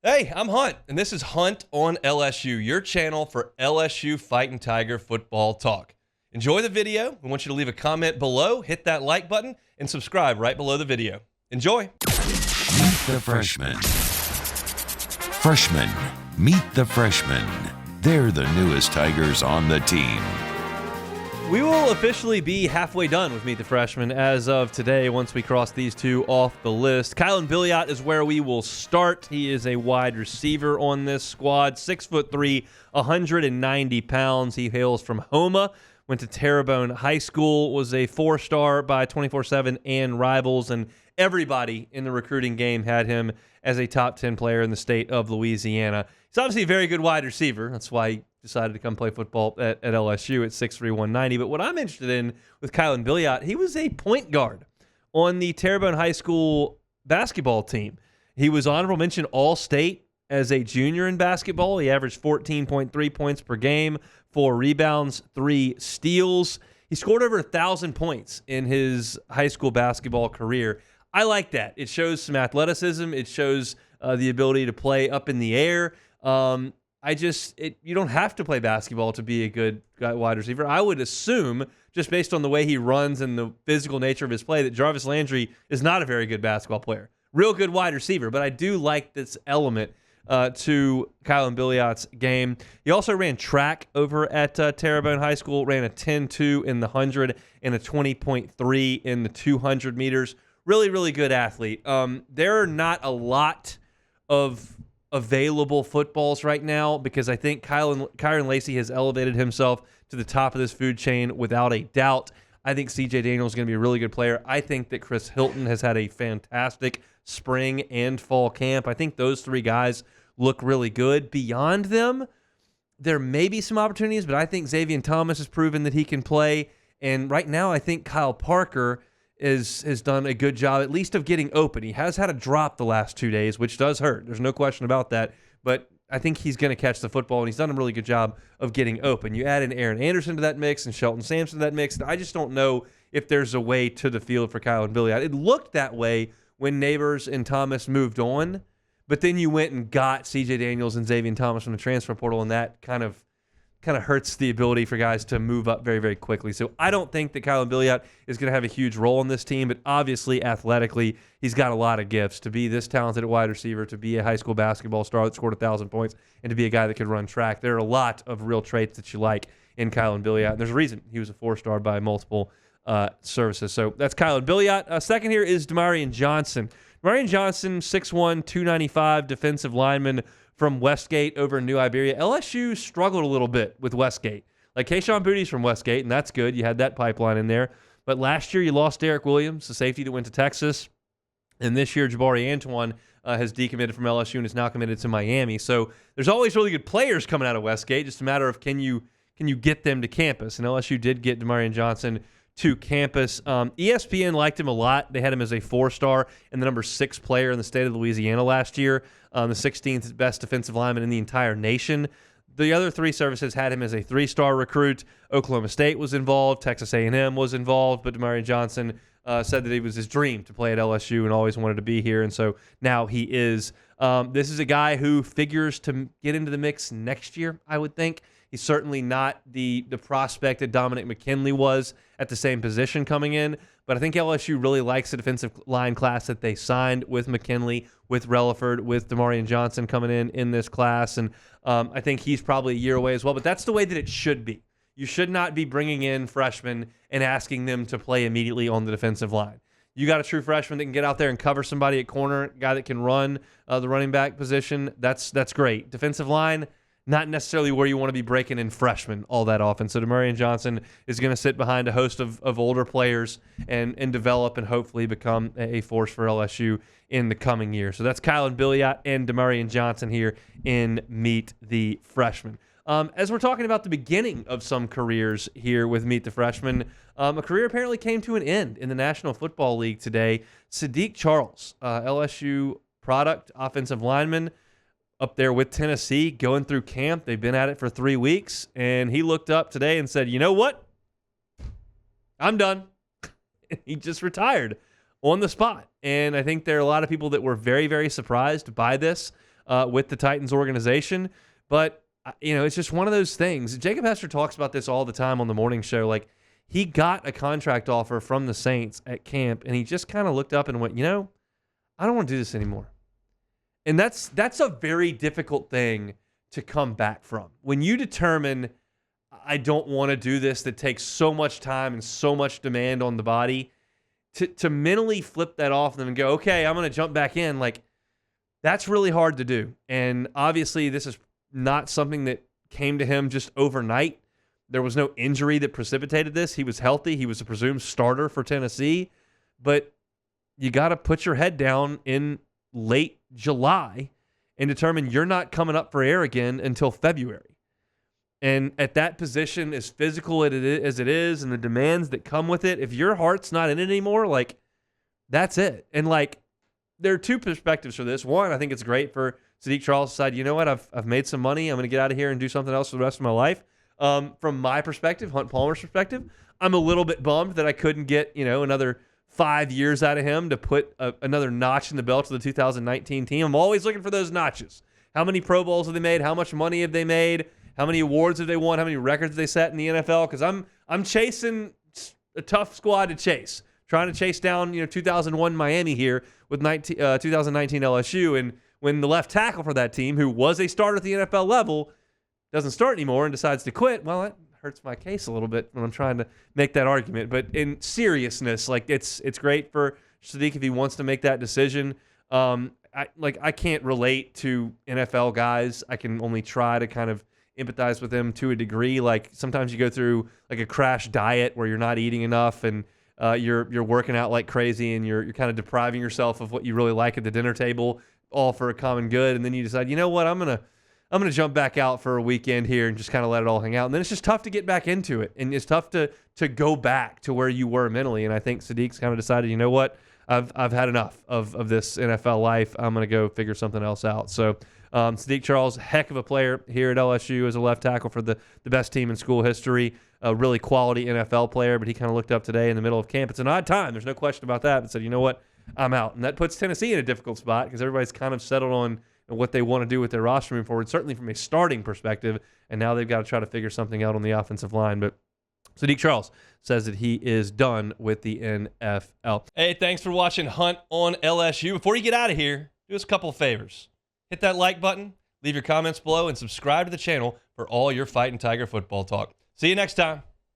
Hey, I'm Hunt, and this is Hunt on LSU, your channel for LSU Fighting Tiger football talk. Enjoy the video. We want you to leave a comment below, hit that like button, and subscribe right below the video. Enjoy. Meet the Freshmen. Freshmen, meet the Freshmen. They're the newest Tigers on the team. We will officially be halfway done with Meet the Freshmen as of today once we cross these two off the list. Kylan Billiot is where we will start. He is a wide receiver on this squad, 6'3", 190 pounds. He hails from Houma, went to Terrebonne High School, was a four-star by 24/7 and Rivals, and everybody in the recruiting game had him as a top 10 player in the state of Louisiana. He's obviously a very good wide receiver. That's why he decided to come play football at LSU at 6'3", 190. But what I'm interested in with Kylan Billiot, he was a point guard on the Terrebonne High School basketball team. He was honorable mention All-State as a junior in basketball. He averaged 14.3 points per game, 4 rebounds, 3 steals. He scored over 1,000 points in his high school basketball career. I like that. It shows some athleticism. It shows the ability to play up in the air. You don't have to play basketball to be a good wide receiver. I would assume, just based on the way he runs and the physical nature of his play, that Jarvis Landry is not a very good basketball player. Real good wide receiver, but I do like this element to Kylan Billiot's game. He also ran track over at Terrebonne High School, ran a 10.2 in the 100 and a 20.3 in the 200 meters. Really, really good athlete. There are not a lot of available footballs right now because I think Kyron Lacey has elevated himself to the top of this food chain without a doubt. I think C.J. Daniels is going to be a really good player. I think that Chris Hilton has had a fantastic spring and fall camp. I think those three guys look really good. Beyond them, there may be some opportunities, but I think Xavier Thomas has proven that he can play. And right now, I think Kyle Parker has done a good job, at least of getting open. He has had a drop the last 2 days, which does hurt. There's no question about that. But I think he's going to catch the football, and he's done a really good job of getting open. You add in Aaron Anderson to that mix and Shelton Sampson to that mix, and I just don't know if there's a way to the field for Kylan Billiot. It looked that way when Neighbors and Thomas moved on, but then you went and got C.J. Daniels and Xavier Thomas from the transfer portal, and that kind of hurts the ability for guys to move up very, very quickly. So I don't think that Kylan Billiot is going to have a huge role in this team, but obviously athletically, he's got a lot of gifts. To be this talented at wide receiver, to be a high school basketball star that scored 1,000 points, and to be a guy that could run track, there are a lot of real traits that you like in Kylan Billiot. And there's a reason he was a 4-star by multiple services. So that's Kylan Billiot. Second here is DeMyrion Johnson. DeMyrion Johnson, 6'1", 295, defensive lineman from Westgate over in New Iberia. LSU struggled a little bit with Westgate. Like, Kayshawn Booty's from Westgate, and that's good. You had that pipeline in there. But last year you lost Derek Williams, the safety that went to Texas. And this year Jabari Antoine has decommitted from LSU and is now committed to Miami. So there's always really good players coming out of Westgate. Just a matter of can you get them to campus. And LSU did get DeMyrion Johnson to campus. ESPN liked him a lot. They had him as a 4-star and the number 6 player in the state of Louisiana last year, the 16th best defensive lineman in the entire nation. The other 3 services had him as a 3-star recruit. Oklahoma State was involved. Texas A&M was involved. But DeMyrion Johnson said that it was his dream to play at LSU and always wanted to be here. And so now he is. This is a guy who figures to get into the mix next year, I would think. He's certainly not the prospect that Dominic McKinley was at the same position coming in, but I think LSU really likes the defensive line class that they signed with McKinley, with Relaford, with DeMyrion Johnson coming in this class, and I think he's probably a year away as well, but that's the way that it should be. You should not be bringing in freshmen and asking them to play immediately on the defensive line. You got a true freshman that can get out there and cover somebody at corner, a guy that can run the running back position, that's great. Defensive line, not necessarily where you want to be breaking in freshmen all that often. So DeMyrion Johnson is going to sit behind a host of older players and develop and hopefully become a force for LSU in the coming year. So that's Kylan Billiot and DeMyrion Johnson here in Meet the Freshmen. As we're talking about the beginning of some careers here with Meet the Freshmen, a career apparently came to an end in the National Football League today. Sadique Charles, LSU product, offensive lineman, up there with Tennessee, going through camp. They've been at it for 3 weeks, and he looked up today and said, you know what? I'm done. He just retired on the spot. And I think there are a lot of people that were very, very surprised by this. with the Titans organization. But, it's just one of those things. Jacob Hester talks about this all the time on the morning show. Like, he got a contract offer from the Saints at camp, and he just kind of looked up and went, I don't want to do this anymore. And that's a very difficult thing to come back from. When you determine, I don't want to do this, that takes so much time and so much demand on the body, to mentally flip that off and then go, okay, I'm going to jump back in, like, that's really hard to do. And obviously this is not something that came to him just overnight. There was no injury that precipitated this. He was healthy. He was a presumed starter for Tennessee. But you got to put your head down in late July and determine you're not coming up for air again until February. And at that position, as physical as it is and the demands that come with it, if your heart's not in it anymore, like, that's it. And, like, there are two perspectives for this. One, I think it's great for Sadique Charles to decide, you know what, I've made some money. I'm going to get out of here and do something else for the rest of my life. From my perspective, Hunt Palmer's perspective, I'm a little bit bummed that I couldn't get, another 5 years out of him to put another notch in the belt of the 2019 team. I'm always looking for those notches. How many Pro Bowls have they made? How much money have they made? How many awards have they won? How many records have they set in the NFL? Because I'm chasing a tough squad to chase. Trying to chase down 2001 Miami here with 2019 LSU. And when the left tackle for that team, who was a starter at the NFL level, doesn't start anymore and decides to quit, well, that hurts my case a little bit when I'm trying to make that argument. But in seriousness, like, it's great for Sadique if he wants to make that decision. I can't relate to NFL guys. I can only try to kind of empathize with them to a degree. Like, sometimes you go through like a crash diet where you're not eating enough and you're working out like crazy and you're kind of depriving yourself of what you really like at the dinner table, all for a common good. And then you decide, you know what, I'm gonna jump back out for a weekend here and just kind of let it all hang out. And then it's just tough to get back into it, and it's tough to go back to where you were mentally. And I think Sadique's kind of decided, you know what, I've had enough of this NFL life. I'm gonna go figure something else out. So Sadique Charles, heck of a player here at LSU as a left tackle for the best team in school history. A really quality NFL player, but he kind of looked up today in the middle of camp. It's an odd time. There's no question about that. But said, you know what, I'm out. And that puts Tennessee in a difficult spot because everybody's kind of settled on what they want to do with their roster moving forward, certainly from a starting perspective. And now they've got to try to figure something out on the offensive line. But Sadique Charles says that he is done with the NFL. Hey, thanks for watching Hunt on LSU. Before you get out of here, do us a couple of favors. Hit that like button, leave your comments below, and subscribe to the channel for all your Fighting Tiger football talk. See you next time.